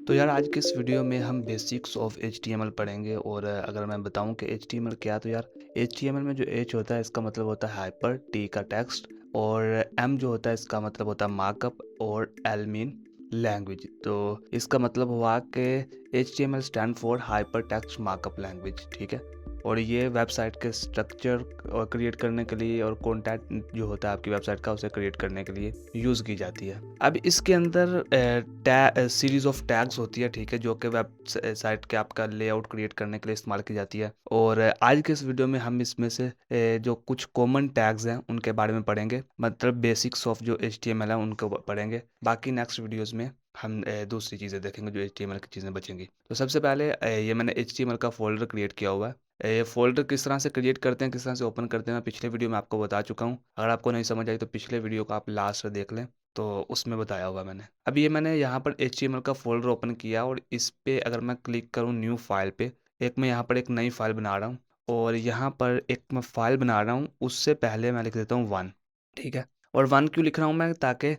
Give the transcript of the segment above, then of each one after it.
तो यार आज के इस वीडियो में हम बेसिक्स ऑफ HTML पढ़ेंगे और अगर मैं बताऊं कि HTML क्या है तो यार HTML में जो H होता है इसका मतलब होता है हाइपर, T का टेक्स्ट और M जो होता है इसका मतलब होता है मार्कअप और L मीन लैंग्वेज। तो इसका मतलब हुआ कि HTML stand for hyper text markup language, ठीक है। और ये वेबसाइट के स्ट्रक्चर और क्रिएट करने के लिए और कंटेंट जो होता है आपकी वेबसाइट का उसे क्रिएट करने के लिए यूज़ की जाती है। अब इसके अंदर सीरीज ऑफ टैग्स होती है, ठीक है, जो कि वेब साइट के आपका लेआउट क्रिएट करने के लिए इस्तेमाल की जाती है। और आज के इस वीडियो में हम इसमें से जो कुछ कॉमन टैग्स हैं उनके बारे में पढ़ेंगे, मतलब बेसिक्स ऑफ जो HTML है उनको पढ़ेंगे। बाकी नेक्स्ट वीडियोस में हम दूसरी चीज़ें देखेंगे जो HTML की चीज़ें बचेंगी। तो सबसे पहले ये मैंने HTML का फोल्डर क्रिएट किया हुआ है। ये फ़ोल्डर किस तरह से क्रिएट करते हैं, किस तरह से ओपन करते हैं, मैं पिछले वीडियो में आपको बता चुका हूँ। अगर आपको नहीं समझ आई तो पिछले वीडियो को आप लास्ट में देख लें, तो उसमें बताया हुआ मैंने। अब ये मैंने यहाँ पर HTML का फ़ोल्डर ओपन किया और इस पे अगर मैं क्लिक करूँ न्यू फाइल पे, एक मैं यहाँ पर एक नई फाइल बना रहा हूँ और यहाँ पर एक मैं फाइल बना रहा हूँ, उससे पहले मैं लिख देता हूँ 1, ठीक है। और 1 क्यों लिख रहा हूँ मैं, ताकि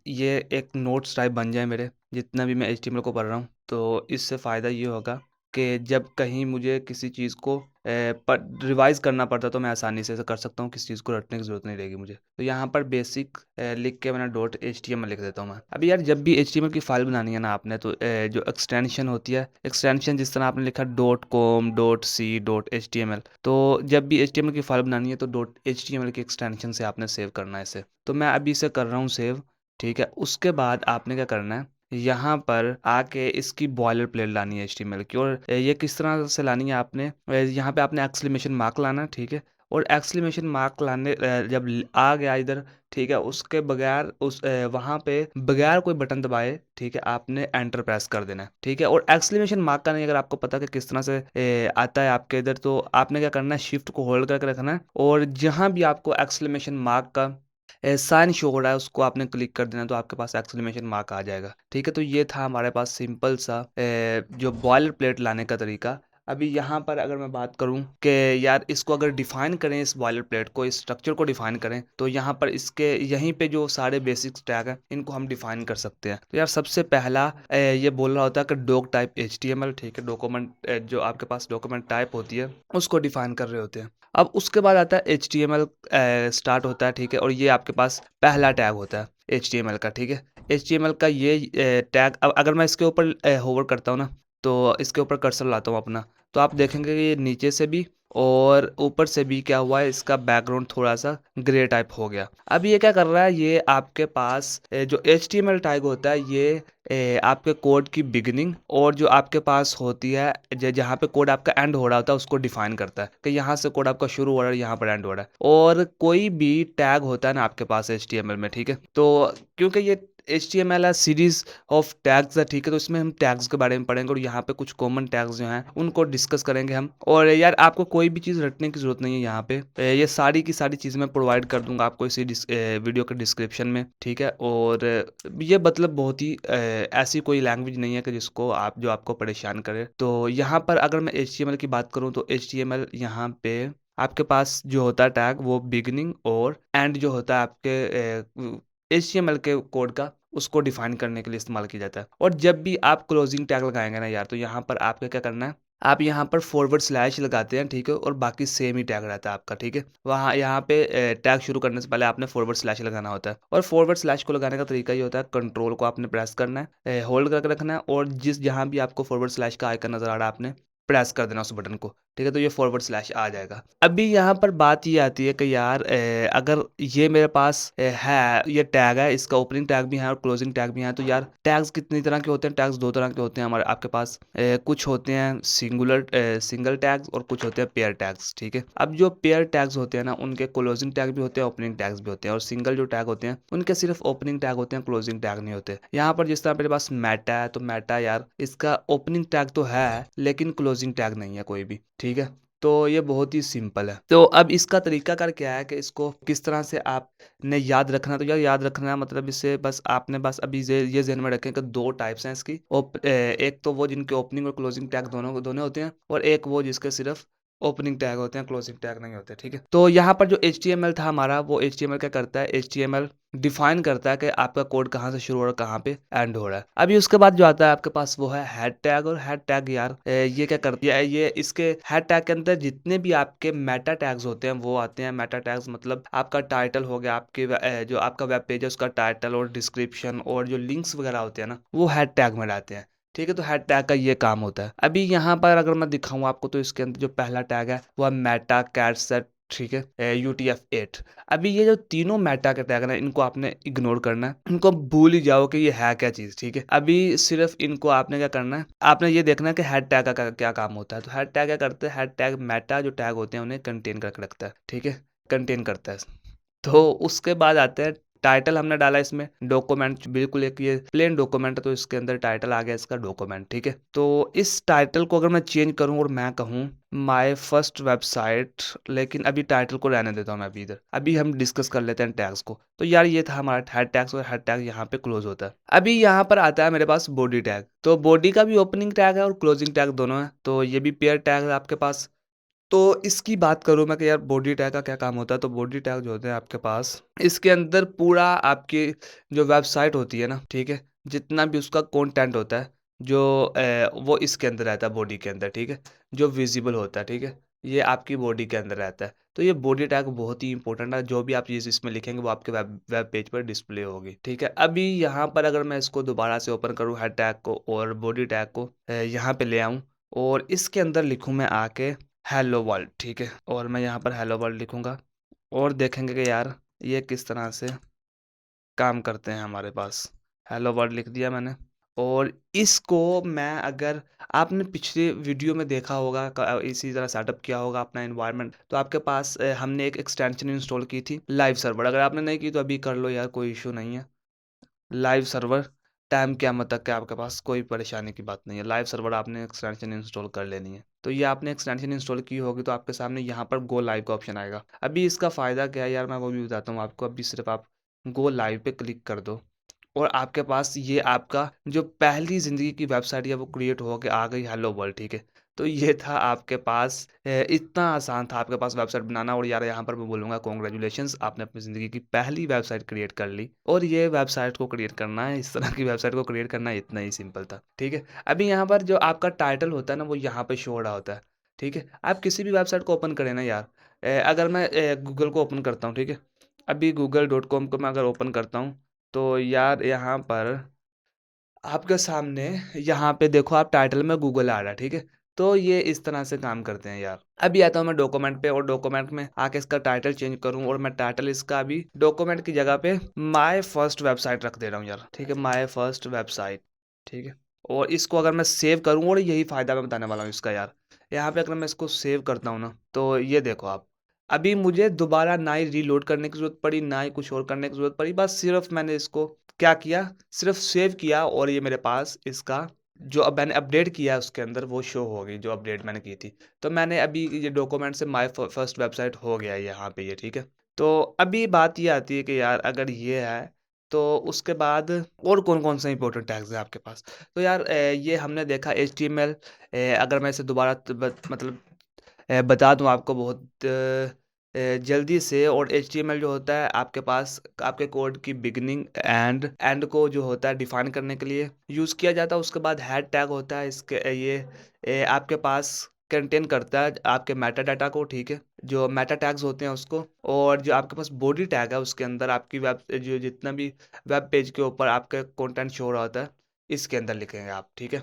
ये एक नोट्स टाइप बन जाए मेरे, जितना भी मैं HTML को पढ़ रहा हूँ। तो इससे फ़ायदा ये होगा कि जब कहीं मुझे किसी चीज़ को रिवाइज़ करना पड़ता है तो मैं आसानी से इसे कर सकता हूँ, किसी चीज़ को रटने की ज़रूरत नहीं रहेगी मुझे। तो यहाँ पर बेसिक लिख के मैंने .html लिख देता हूँ मैं। अभी यार जब भी HTML की फ़ाइल बनानी है ना आपने, तो जो एक्सटेंशन होती है, एक्सटेंशन जिस तरह आपने लिखा .com, .c, .html, तो जब भी HTML की फ़ाइल बनानी है तो .html की एक्सटेंशन से आपने सेव करना है इसे। तो मैं अभी इसे कर रहा हूँ सेव, ठीक है। उसके बाद आपने क्या करना है, यहाँ पर आके इसकी बॉयलर प्लेट लानी है HTML की। और ये किस तरह से लानी है आपने, यहाँ पे आपने एक्सक्लेमेशन मार्क लाना है, ठीक है। और एक्सक्लेमेशन मार्क लाने जब आ गया इधर, ठीक है, उसके बगैर वहाँ पे बगैर कोई बटन दबाए, ठीक है, आपने एंटर प्रेस कर देना है, ठीक है। और एक्सक्लेमेशन मार्क का नहीं, अगर आपको पता है कि किस तरह से आता है आपके इधर, तो आपने क्या करना है, शिफ्ट को होल्ड करके रखना है और जहाँ भी आपको एक्सक्लेमेशन मार्क का साइन शो हो रहा है उसको आपने क्लिक कर देना, तो आपके पास एक्सक्लेमेशन मार्क आ जाएगा, ठीक है। तो ये था हमारे पास सिंपल सा जो बॉयलर प्लेट लाने का तरीका। अभी यहाँ पर अगर मैं बात करूँ कि यार इसको अगर डिफाइन करें, इस बॉयलर प्लेट को, इस स्ट्रक्चर को डिफाइन करें, तो यहाँ पर इसके यहीं पे जो सारे बेसिक टैग हैं इनको हम डिफाइन कर सकते हैं। तो यार सबसे पहला ये बोल रहा होता है कि डॉक टाइप HTML, ठीक है, डॉक्यूमेंट जो आपके पास डॉक्यूमेंट टाइप होती है उसको डिफाइन कर रहे होते हैं। अब उसके बाद आता है HTML स्टार्ट होता है, ठीक है। और ये आपके पास पहला टैग होता है HTML का, ठीक है। HTML का ये टैग, अब अगर मैं इसके ऊपर होवर करता हूँ ना, तो इसके ऊपर कर्सर लाता हूँ अपना, तो आप देखेंगे कि ये नीचे से भी और ऊपर से भी क्या हुआ है, इसका बैकग्राउंड थोड़ा सा ग्रे टाइप हो गया। अब ये क्या कर रहा है, ये आपके पास जो HTML टैग होता है ये आपके कोड की बिगिनिंग और जो आपके पास होती है जहाँ पे कोड आपका एंड हो रहा होता है उसको डिफाइन करता है कि यहाँ से कोड आपका शुरू हो रहा है, यहाँ पर एंड हो रहा है। और कोई भी टैग होता है ना आपके पास HTML में, ठीक है, तो क्योंकि ये HTML है, सीरीज ऑफ टैग्स है, ठीक है, तो इसमें हम टैग्स के बारे में पढ़ेंगे और यहाँ पे कुछ कॉमन टैग्स जो हैं उनको डिस्कस करेंगे हम। और यार आपको कोई भी चीज़ रटने की जरूरत नहीं है, यहाँ पे ये सारी की सारी चीज़ें मैं प्रोवाइड कर दूंगा आपको इसी वीडियो के डिस्क्रिप्शन में, ठीक है। और ये मतलब बहुत ही ऐसी कोई लैंग्वेज नहीं है कि जिसको आप जो आपको परेशान करे। तो यहाँ पर अगर मैं HTML की बात करूँ तो HTML यहाँ पे आपके पास जो होता है टैग वो बिगिनिंग और एंड जो होता है आपके HTML के कोड का, उसको डिफाइन करने के लिए इस्तेमाल किया जाता है। और जब भी आप क्लोजिंग टैग लगाएंगे ना यार, तो यहाँ पर आपको क्या करना है, आप यहाँ पर फॉरवर्ड स्लैश लगाते हैं, ठीक है, और बाकी सेम ही टैग रहता है आपका, ठीक है। वहाँ यहाँ पे टैग शुरू करने से पहले आपने फॉरवर्ड स्लैश लगाना होता है। और फॉरवर्ड स्लैश को लगाने का तरीका ये होता है, कंट्रोल को आपने प्रेस करना है, होल्ड करके रखना है और जिस जहाँ भी आपको फॉरवर्ड स्लैश का आइकन नजर आ रहा है आपने प्रेस कर देना उस बटन को, ठीक है। तो ये फॉरवर्ड स्लैश आ जाएगा। अभी यहाँ पर बात ये आती है कि यार अगर ये मेरे पास है, ये टैग है, इसका ओपनिंग टैग भी है और क्लोजिंग टैग भी है, तो यार टैग्स कितनी तरह के होते हैं, टैग्स दो तरह के होते हैं हमारे आपके पास। कुछ होते हैं सिंगल टैग्स और कुछ होते हैं पेयर टैग्स, ठीक है। अब जो पेयर टैग्स होते हैं ना उनके क्लोजिंग टैग भी होते हैं, ओपनिंग टैग्स भी होते हैं। और सिंगल जो टैग होते हैं उनके सिर्फ ओपनिंग टैग होते हैं, क्लोजिंग टैग नहीं होते। यहाँ पर जिस तरह मेरे पास मेटा है, तो मेटा यार इसका ओपनिंग टैग तो है लेकिन क्लोजिंग टैग नहीं है कोई भी, ठीक है। तो ये बहुत ही सिंपल है। तो अब इसका तरीकाकार क्या है कि इसको किस तरह से आपने याद रखना है, तो यार याद रखना है मतलब इससे बस आपने बस अभी ये ज़हन में रखें कि 2 टाइप्स हैं इसकी। एक तो वो जिनके ओपनिंग और क्लोजिंग टैग दोनों दोनों होते हैं और एक वो जिसके सिर्फ ओपनिंग टैग होते हैं, क्लोजिंग टैग नहीं होते, ठीक है? तो यहाँ पर जो एचटीएमएल था हमारा, वो एचटीएमएल क्या करता है, एचटीएमएल डिफाइन करता है कि आपका कोड कहाँ से शुरू हो रहा है, कहाँ पे एंड हो रहा है। अभी उसके बाद जो आता है आपके पास वो है हेड टैग, और हेड टैग यार ये क्या करती है, ये इसके हेड टैग के अंदर जितने भी आपके मेटा टैग्स होते हैं वो आते हैं। मेटा टैग्स मतलब आपका टाइटल हो गया, आपके जो आपका वेब पेज है उसका टाइटल और डिस्क्रिप्शन और जो लिंक्स वगैरह होते हैं ना, वो हेड टैग में रहते हैं। ठीक है, तो हेड टैग का ये काम होता है। अभी यहाँ पर अगर मैं दिखाऊँ आपको, तो इसके अंदर जो पहला टैग है वो है मेटा कैटसेट, ठीक है, UTF-8। अभी ये जो तीनों मेटा के टैग है ना, इनको आपने इग्नोर करना है, इनको भूल ही जाओ कि ये है क्या चीज़, ठीक है? अभी सिर्फ इनको आपने क्या करना है, आपने ये देखना है कि हेड टैग का क्या काम होता है। तो हेड टैग क्या करते हैं, हेड टैग मेटा जो टैग होते हैं उन्हें कंटेन करके रखता है, ठीक है? कंटेन करता है। तो उसके बाद आते हैं टाइटल, हमने डाला इसमें डॉक्यूमेंट, बिल्कुल एक ये प्लेन डॉक्यूमेंट है, तो इसके अंदर टाइटल आ गया इसका डॉक्यूमेंट, ठीक है? तो इस टाइटल को अगर मैं चेंज करूँ और मैं कहूँ माय फर्स्ट वेबसाइट, लेकिन अभी टाइटल को रहने देता हूँ मैं अभी इधर। अभी हम डिस्कस कर लेते हैं टैग्स को। तो यार ये था हमारा हेड टैग्स, और हेड टैग यहाँ पे क्लोज होता है। अभी यहाँ पर आता है मेरे पास बॉडी टैग। तो बॉडी का भी ओपनिंग टैग है और क्लोजिंग टैग दोनों है, तो ये भी पेयर टैग है आपके पास। तो इसकी बात करूँ मैं कि यार बॉडी टैग का क्या काम होता है, तो बॉडी टैग जो होते हैं आपके पास, इसके अंदर पूरा आपकी जो वेबसाइट होती है ना, ठीक है? जितना भी उसका कंटेंट होता है, जो वो इसके अंदर रहता है बॉडी के अंदर, ठीक है? जो विज़िबल होता है, ठीक है? ये आपकी बॉडी के अंदर रहता है। तो ये बॉडी टैग बहुत ही इंपॉर्टेंट है, जो भी आप चीज़ इसमें लिखेंगे वो आपके वेब वेब पेज पर डिस्प्ले होगी, ठीक है? अभी यहाँ पर अगर मैं इसको दोबारा से ओपन करूँ हेड टैग को और बॉडी टैग को यहाँ पे ले आऊँ और इसके अंदर लिखूँ मैं आके हेलो वर्ल्ड, ठीक है? और मैं यहाँ पर हेलो वर्ल्ड लिखूँगा और देखेंगे कि यार ये किस तरह से काम करते हैं हमारे पास। हेलो वर्ल्ड लिख दिया मैंने, और इसको मैं अगर आपने पिछले वीडियो में देखा होगा, इसी तरह सेटअप किया होगा अपना एनवायरनमेंट, तो आपके पास हमने एक एक्सटेंशन इंस्टॉल की थी लाइव सर्वर। अगर आपने नहीं की तो अभी कर लो यार, कोई इशू नहीं है। लाइव सर्वर टाइम क़यामत तक है आपके पास, कोई परेशानी की बात नहीं है। लाइव सर्वर आपने एक्सटेंशन इंस्टॉल कर लेनी है। तो ये आपने एक्सटेंशन इंस्टॉल की होगी तो आपके सामने यहाँ पर गो लाइव का ऑप्शन आएगा। अभी इसका फ़ायदा क्या है यार, मैं वो भी बताता हूँ आपको। अभी सिर्फ आप गो लाइव पे क्लिक कर दो और आपके पास ये आपका जो पहली ज़िंदगी की वेबसाइट है वो क्रिएट हो के आ गई, हेलो वर्ल्ड, ठीक है? तो ये था आपके पास इतना आसान था आपके पास वेबसाइट बनाना, और यार यहाँ पर मैं बोलूँगा कांग्रेचुलेशंस, आपने अपनी ज़िंदगी की पहली वेबसाइट क्रिएट कर ली। और ये वेबसाइट को क्रिएट करना है, इस तरह की वेबसाइट को क्रिएट करना इतना ही सिंपल था, ठीक है? अभी यहाँ पर जो आपका टाइटल होता है ना, वो यहाँ पे शो हो रहा होता है, ठीक है? आप किसी भी वेबसाइट को ओपन करें ना यार, अगर मैं गूगल को ओपन करता हूँ, ठीक है? अभी google.com को मैं अगर ओपन करता हूँ, तो यार यहाँ पर आपके सामने यहाँ पे देखो, आप टाइटल में गूगल आ रहा है, ठीक है? तो ये इस तरह से काम करते हैं यार। अभी आता हूँ मैं डॉक्यूमेंट पे, और डॉक्यूमेंट में आके इसका टाइटल चेंज करूँ, और मैं टाइटल इसका अभी डॉक्यूमेंट की जगह पे माय फर्स्ट वेबसाइट रख दे रहा हूँ यार, ठीक है? माय फर्स्ट वेबसाइट, ठीक है? और इसको अगर मैं सेव करूँ, और यही फ़ायदा मैं बताने वाला हूँ इसका यार। यहाँ पे अगर मैं इसको सेव करता हूँ ना, तो ये देखो आप, अभी मुझे दोबारा ना ही रीलोड करने की ज़रूरत पड़ी, ना ही कुछ और करने की ज़रूरत पड़ी। बस सिर्फ़ मैंने इसको क्या किया, सिर्फ़ सेव किया, और ये मेरे पास इसका जो अब मैंने अपडेट किया है उसके अंदर वो शो हो गई, जो अपडेट मैंने की थी। तो मैंने अभी ये डॉक्यूमेंट से माय फर्स्ट वेबसाइट हो गया है यहाँ पे ये, ठीक है? तो अभी बात ये आती है कि यार अगर ये है, तो उसके बाद और कौन-कौन से इम्पोर्टेंट टैग्स हैं आपके पास? तो यार ये हमने देखा एचटीएमएल, अगर मैं इसे दोबारा बता दूँ आपको बहुत जल्दी से, और एचटीएमएल जो होता है आपके पास आपके कोड की बिगिनिंग एंड एंड को जो होता है डिफाइन करने के लिए यूज़ किया जाता है। उसके बाद हेड टैग होता है, इसके ये आपके पास कंटेन करता है आपके मेटा डाटा को, ठीक है? जो मेटा टैग्स होते हैं उसको, और जो आपके पास बॉडी टैग है उसके अंदर आपकी वेब जो जितना भी वेब पेज के ऊपर आपका कंटेंट शो हो रहा होता है, इसके अंदर लिखेंगे आप, ठीक है?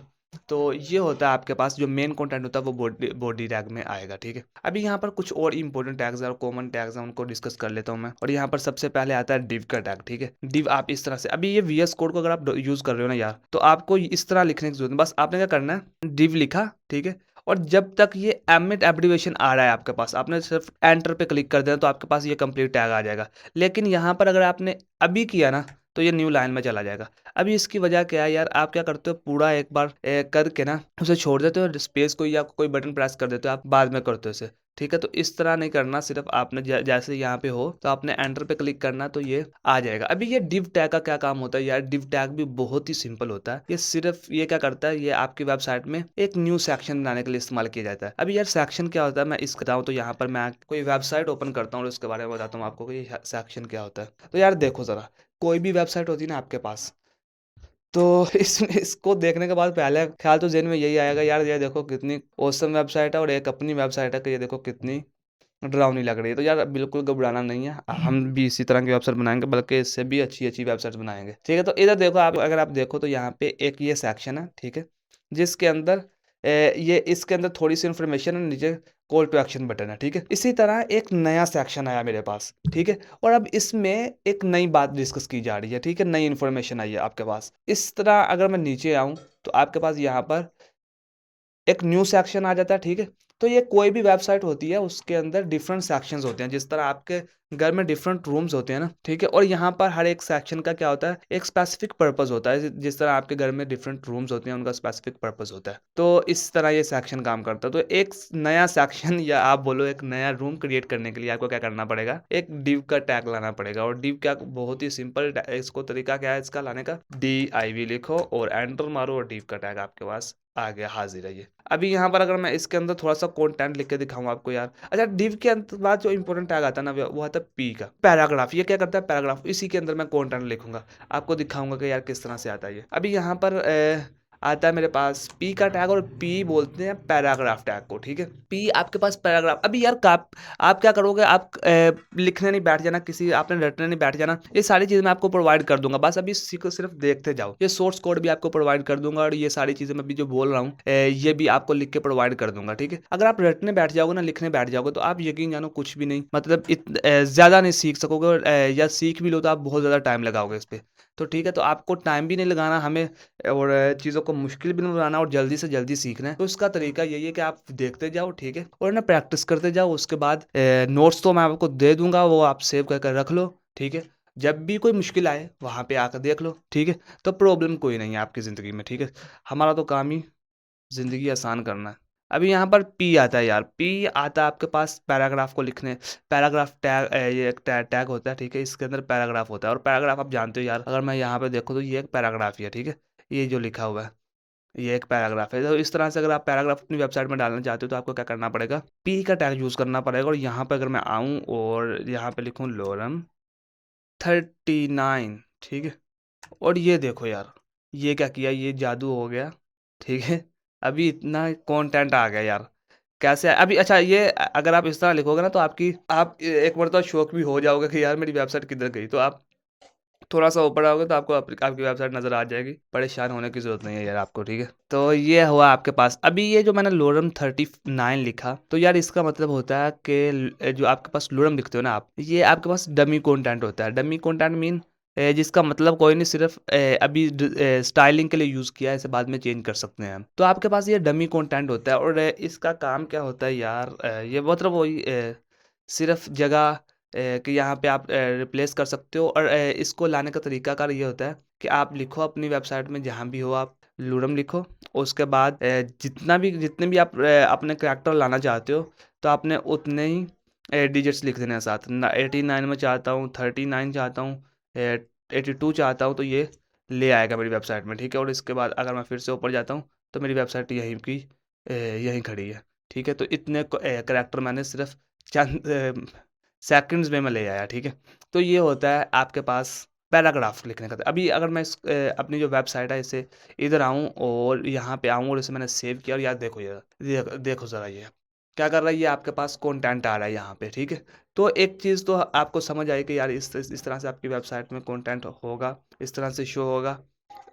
तो ये होता है आपके पास जो मेन कंटेंट होता है वो बॉडी बॉडी टैग में आएगा, ठीक है? अभी यहाँ पर कुछ और इंपॉर्टेंट टैग्स और कॉमन टैग्स हैं, उनको डिस्कस कर लेता हूँ मैं। और यहाँ पर सबसे पहले आता है डिव का टैग, ठीक है? डिव आप इस तरह से, अभी ये वीएस कोड को अगर आप यूज़ कर रहे हो ना यार, तो आपको इस तरह लिखने की जरूरत नहीं। बस आपने क्या करना है, डिव लिखा, ठीक है? और जब तक ये एमिट एब्रिविएशन आ रहा है आपके पास, आपने सिर्फ एंटर पे क्लिक कर देना, तो आपके पास ये कंप्लीट टैग आ जाएगा। लेकिन यहाँ पर अगर आपने अभी किया ना, तो ये न्यू लाइन में चला जाएगा। अभी इसकी वजह क्या है यार, आप क्या करते हो, पूरा एक बार करके ना उसे छोड़ देते हो, स्पेस को या कोई बटन प्रेस कर देते हो, आप बाद में करते हो इसे। ठीक है, तो इस तरह नहीं करना, सिर्फ़ आपने जैसे यहाँ पे हो, तो आपने एंटर पे क्लिक करना, तो ये आ जाएगा। अभी ये डिव टैग का क्या काम होता है यार? डिव टैग भी बहुत ही सिंपल होता है। ये सिर्फ़ ये क्या करता है, ये आपकी वेबसाइट में एक न्यू सेक्शन बनाने के लिए इस्तेमाल किया जाता है। अभी यार सेक्शन क्या होता है, मैं इसको बताऊँ तो यहाँ पर मैं कोई वेबसाइट ओपन करता हूँ और उसके बारे में बताता हूँ आपको कि ये सेक्शन क्या होता है। तो यार देखो ज़रा, कोई भी वेबसाइट होती है ना आपके पास, तो इसको देखने के बाद पहले ख़्याल तो ज़हन में यही आएगा, यार ये देखो कितनी ऑसम वेबसाइट है और एक अपनी वेबसाइट है कि ये देखो कितनी डरावनी लग रही है। तो यार बिल्कुल घबराना नहीं है, हम भी इसी तरह की वेबसाइट बनाएँगे, बल्कि इससे भी अच्छी-अच्छी वेबसाइट्स बनाएँगे। ठीक है? तो इधर देखो आप, अगर आप देखो तो यहाँ पे एक ये सेक्शन है, ठीक है? जिसके अंदर ये इसके अंदर थोड़ी-सी इन्फॉर्मेशन है, नीचे कॉल टू एक्शन बटन है, ठीक है? इसी तरह एक नया सेक्शन आया मेरे पास, ठीक है? और अब इसमें एक नई बात डिस्कस की जा रही है, ठीक है? नई इन्फॉर्मेशन आई है आपके पास। इस तरह अगर मैं नीचे आऊँ, तो आपके पास यहाँ पर एक न्यू सेक्शन आ जाता है, ठीक है? तो ये कोई भी वेबसाइट होती है, उसके अंदर डिफरेंट सेक्शंस होते हैं, जिस तरह आपके घर में डिफरेंट रूम्स होते हैं ना, ठीक है? और यहाँ पर हर एक सेक्शन का क्या होता है, एक स्पेसिफिक पर्पस होता है, जिस तरह आपके घर में डिफरेंट रूम्स होते हैं, उनका स्पेसिफिक पर्पस होता है। तो इस तरह ये सेक्शन काम करता है। तो एक नया सेक्शन या आप बोलो एक नया रूम क्रिएट करने के लिए आपको क्या करना पड़ेगा, एक डिव का टैग लाना पड़ेगा। और डिव क्या, बहुत ही सिंपल इसको तरीका क्या है इसका लाने का, DIV लिखो और एंटर मारो और डिव का टैग आपके पास आ गया, हाज़िर है ये। अभी यहाँ पर अगर मैं इसके अंदर थोड़ा-सा कंटेंट लिख के दिखाऊँ आपको यार। अच्छा, डिव के बाद जो इम्पोर्टेंट टैग आता है ना, वो आता है पी का, पैराग्राफ। ये क्या करता है, पैराग्राफ, इसी के अंदर मैं कंटेंट लिखूँगा। आपको दिखाऊँगा कि यार किस तरह से आता है ये। अभी यहाँ पर आता है मेरे पास पी का टैग, और पी बोलते हैं पैराग्राफ टैग को, ठीक है? पी आपके पास पैराग्राफ। अभी यार आप क्या करोगे, आप लिखने नहीं बैठ जाना, किसी आपने रटने नहीं बैठ जाना। ये सारी चीज़ें मैं आपको प्रोवाइड कर दूँगा, बस अभी इसी को सिर्फ़ देखते जाओ। ये सोर्स कोड भी आपको प्रोवाइड कर दूँगा, और ये सारी चीज़ें मैं अभी जो बोल रहा हूँ ये भी आपको लिख के प्रोवाइड कर दूँगा, ठीक है? अगर आप रटने बैठ जाओगे ना, लिखने बैठ जाओगे, तो आप यकीन जानो कुछ भी नहीं, मतलब ज़्यादा नहीं सीख सकोगे, और या सीख भी लो तो आप बहुत ज़्यादा टाइम लगाओगे इस पे। तो ठीक है, तो आपको टाइम भी नहीं लगाना हमें, और चीज़ों को मुश्किल भी नहीं बनाना, और जल्दी से जल्दी सीखना है। तो इसका तरीका यही है कि आप देखते जाओ, ठीक है? और ना प्रैक्टिस करते जाओ। उसके बाद नोट्स तो मैं आपको दे दूँगा, वो आप सेव कर कर रख लो, ठीक है? जब भी कोई मुश्किल आए, वहाँ पे आकर देख लो, ठीक है? तो प्रॉब्लम कोई नहीं है आपकी ज़िंदगी में, ठीक है? हमारा तो काम ही ज़िंदगी आसान करना है। अभी यहाँ पर पी आता है यार, पी आता है आपके पास पैराग्राफ को लिखने। पैराग्राफ टैग, ये एक टैग होता है, ठीक है? इसके अंदर पैराग्राफ होता है, और पैराग्राफ आप जानते हो यार, अगर मैं यहाँ पे देखूँ तो ये एक पैराग्राफ ही है, ठीक है? ये जो लिखा हुआ है, ये एक पैराग्राफ है। तो इस तरह से अगर आप पैराग्राफ अपनी वेबसाइट में डालना चाहते हो, तो आपको क्या करना पड़ेगा, पी का टैग यूज़ करना पड़ेगा। और यहाँ पे अगर मैं आऊँ और यहाँ पे लिखूँ लोरम 39, ठीक है? और ये देखो यार, ये क्या किया, ये जादू हो गया, ठीक है? अभी इतना कंटेंट आ गया यार, कैसे अभी, अच्छा ये अगर आप इस तरह लिखोगे ना, तो आप एक मरतबा शॉक भी हो जाओगे कि यार मेरी वेबसाइट किधर गई। तो आप थोड़ा-सा ऊपर आओगे तो आपको आपकी वेबसाइट नज़र आ जाएगी। परेशान होने की ज़रूरत नहीं है यार आपको, ठीक है? तो ये हुआ आपके पास। अभी ये जो मैंने लोरम 39 लिखा, तो यार इसका मतलब होता है कि जो आपके पास लोरम लिखते हो ना आप, ये आपके पास डमी कंटेंट होता है। डमी कंटेंट मीन जिसका मतलब कोई नहीं, सिर्फ़ अभी स्टाइलिंग के लिए यूज़ किया है, इसे बाद में चेंज कर सकते हैं हम। तो आपके पास ये डमी कंटेंट होता है, और इसका काम क्या होता है यार, ये मतलब वही सिर्फ़ जगह कि यहाँ पे आप रिप्लेस कर सकते हो। और इसको लाने का तरीकाकार ये होता है कि आप लिखो अपनी वेबसाइट में, जहाँ भी हो आप लूरम लिखो। और उसके बाद जितने भी आप अपने करैक्टर लाना चाहते हो, तो आपने उतने ही डिजिट्स लिख देने हैं साथ। 89 में चाहता हूँ, 39 चाहता हूँ, 82 चाहता हूँ, तो ये ले आएगा मेरी वेबसाइट में, ठीक है? और इसके बाद अगर मैं फिर से ऊपर जाता हूँ, तो मेरी वेबसाइट यहीं खड़ी है, ठीक है? तो इतने करैक्टर मैंने सिर्फ चंद सेकंड्स में मैं ले आया, ठीक है? तो ये होता है आपके पास पैराग्राफ लिखने का। अभी अगर मैं अपनी जो वेबसाइट है, इसे इधर आऊँ और यहाँ पे आऊँ, और इसे मैंने सेव किया, और यार देखो यार, देखो ज़रा ये क्या कर रहा है, ये आपके पास कंटेंट आ रहा है यहाँ पे, ठीक है? तो एक चीज़ तो आपको समझ आई कि यार इस तरह से आपकी वेबसाइट में कंटेंट होगा, इस तरह से शो होगा।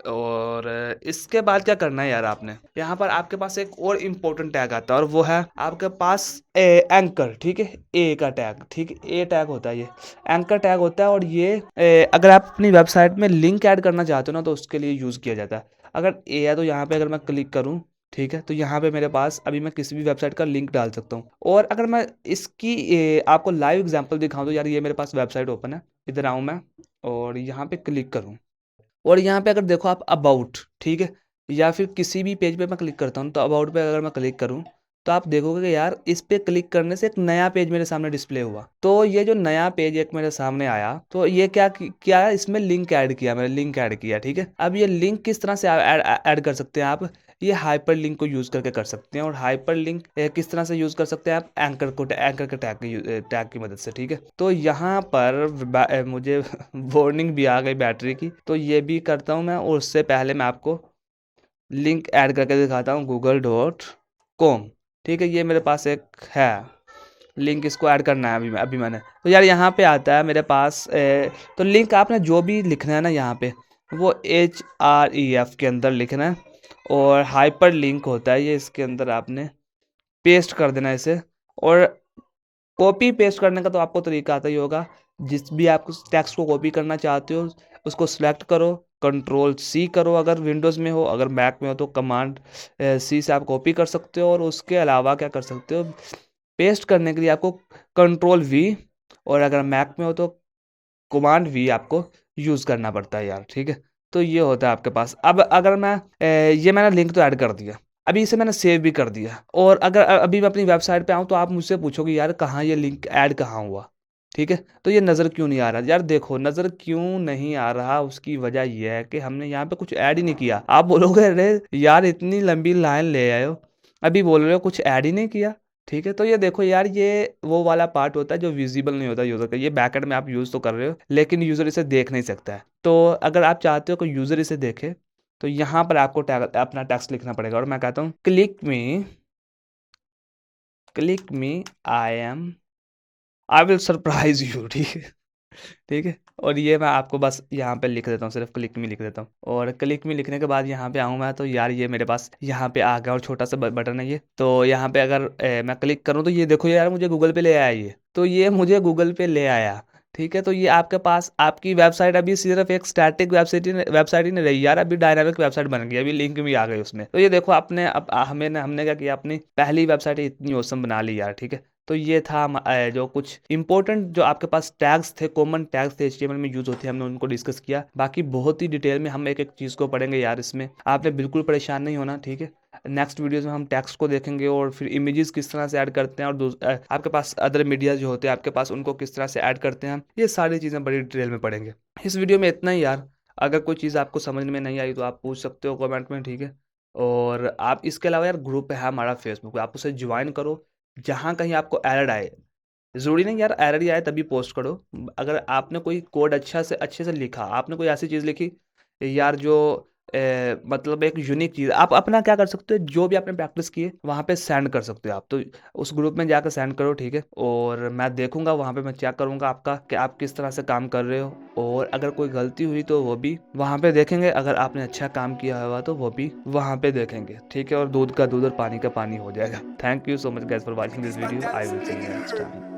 और इसके बाद क्या करना है यार आपने, यहाँ पर आपके पास एक और इम्पोर्टेंट टैग आता है, और वो है आपके पास एंकर, ठीक है? ए का टैग, ठीक है? ए टैग होता है ये, एंकर टैग होता है। और ये अगर आप अपनी वेबसाइट में लिंक ऐड करना चाहते हो ना, तो उसके लिए यूज़ किया जाता है। अगर ए है, तो यहाँ पे अगर मैं क्लिक करूँ, ठीक है? तो यहाँ पे मेरे पास अभी मैं किसी भी वेबसाइट का लिंक डाल सकता हूँ। और अगर मैं इसकी आपको लाइव एग्जांपल दिखाऊँ, तो यार ये मेरे पास वेबसाइट ओपन है, इधर आऊँ मैं और यहाँ पे क्लिक करूँ, और यहाँ पे अगर देखो आप अबाउट, ठीक है? या फिर किसी भी पेज पे मैं क्लिक करता हूँ, तो अबाउट पे अगर मैं क्लिक करूँ, तो आप देखोगे कि यार इस पे क्लिक करने से एक नया पेज मेरे सामने डिस्प्ले हुआ। तो ये जो नया पेज एक मेरे सामने आया, तो ये क्या है, इसमें लिंक ऐड किया, मैंने लिंक ऐड किया, ठीक है। अब ये लिंक किस तरह से ऐड कर सकते हैं आप, ये हाइपर लिंक को यूज़ करके कर सकते हैं। और हाइपर लिंक किस तरह से यूज़ कर सकते हैं आप, एंकर के टैग की मदद से, ठीक है। तो यहाँ पर मुझे वार्निंग भी आ गई बैटरी की, तो ये भी करता हूँ मैं। और उससे पहले मैं आपको लिंक ऐड करके दिखाता हूँ, google.com, ठीक है। ये मेरे पास एक है लिंक, इसको ऐड करना है अभी मैंने। तो यार यहाँ पे आता है मेरे पास तो लिंक आपने जो भी लिखना है ना यहाँ पे, वो href के अंदर लिखना है। और हाइपर लिंक होता है ये, इसके अंदर आपने पेस्ट कर देना है इसे। और कॉपी पेस्ट करने का तो आपको तरीका आता ही होगा। जिस भी आप उस टेक्स्ट को कॉपी करना चाहते हो, उसको सिलेक्ट करो, कंट्रोल सी करो अगर विंडोज़ में हो, अगर मैक में हो तो कमांड सी से आप कॉपी कर सकते हो। और उसके अलावा क्या कर सकते हो, पेस्ट करने के लिए आपको कंट्रोल वी, और अगर मैक में हो तो कमांड वी आपको यूज़ करना पड़ता है यार, ठीक है। तो ये होता है आपके पास। अब अगर मैं ये मैंने लिंक तो ऐड कर दिया, अभी इसे मैंने सेव भी कर दिया। और अगर अभी मैं अपनी वेबसाइट पे आऊँ तो आप मुझसे पूछोगे यार कहाँ ये लिंक ऐड कहाँ हुआ, ठीक है। तो ये नज़र क्यों नहीं आ रहा यार, देखो नज़र क्यों नहीं आ रहा, उसकी वजह ये है कि हमने यहाँ पे कुछ ऐड ही नहीं किया। आप बोलोगे अरे यार इतनी लंबी लाइन ले आए हो, अभी बोल रहे हो कुछ ऐड ही नहीं किया, ठीक है। तो ये देखो यार, ये वो वाला पार्ट होता है जो विजिबल नहीं होता यूज़र का। ये बैकएंड में आप यूज़ तो कर रहे हो, लेकिन यूज़र इसे देख नहीं सकता है। तो अगर आप चाहते हो कि यूज़र इसे देखे, तो यहाँ पर आपको अपना टेक्स्ट लिखना पड़ेगा। और मैं कहता हूँ click me I will surprise you, ठीक है, ठीक है। और ये मैं आपको बस यहाँ पे लिख देता हूँ, सिर्फ क्लिक मी लिख देता हूँ। और क्लिक मी लिखने के बाद यहाँ पे आऊँ मैं, तो यार ये मेरे पास यहाँ पे आ गया। और छोटा सा बटन है ये, तो यहाँ पे अगर मैं क्लिक करूँ तो ये देखो यार मुझे गूगल पे ले आया ये। तो ये मुझे गूगल पे ले आया, ठीक है। तो ये आपके पास आपकी वेबसाइट अभी सिर्फ एक स्टैटिक वेबसाइट ही नहीं रही यार, अभी डायनामिक वेबसाइट बन गई, अभी लिंक भी आ गई उसमें। तो ये देखो आपने अब हमने क्या किया, अपनी पहली वेबसाइट इतनी औसम बना ली यार, ठीक है। तो ये था जो कुछ इंपॉर्टेंट जो आपके पास टैग्स थे, कॉमन टैग्स थे एचटीएमएल में यूज होते हैं, हमने उनको डिस्कस किया। बाकी बहुत ही डिटेल में हम एक एक चीज़ को पढ़ेंगे यार, इसमें आपने बिल्कुल परेशान नहीं होना, ठीक है। नेक्स्ट वीडियोस में हम टेक्स्ट को देखेंगे, और फिर इमेजेस किस तरह से ऐड करते हैं, और आपके पास अदर मीडिया जो होते हैं आपके पास, उनको किस तरह से ऐड करते हैं, ये सारी चीज़ें बड़ी डिटेल में पढ़ेंगे इस वीडियो में। इतना ही यार, अगर कोई चीज़ आपको समझ में नहीं आई तो आप पूछ सकते हो कमेंट में, ठीक है। और आप इसके अलावा यार ग्रुप है हमारा फेसबुक पे, आप उसे ज्वाइन करो। जहाँ कहीं आपको एरर आए, ज़रूरी नहीं यार एरर ही आए तभी पोस्ट करो। अगर आपने कोई कोड अच्छे से लिखा, आपने कोई ऐसी चीज़ लिखी यार जो मतलब एक यूनिक चीज़, आप अपना क्या कर सकते हो, जो भी आपने प्रैक्टिस की है वहाँ पे सेंड कर सकते हो आप। तो उस ग्रुप में जाकर सेंड करो, ठीक है। और मैं देखूँगा वहाँ पे, मैं चेक करूँगा आपका कि आप किस तरह से काम कर रहे हो। और अगर कोई गलती हुई तो वो भी वहाँ पे देखेंगे, अगर आपने अच्छा काम किया होगा तो वो भी वहाँ पे देखेंगे, ठीक है। और दूध का दूध और पानी का पानी हो जाएगा। Thank you so much guys for watching this video, I will see you next time.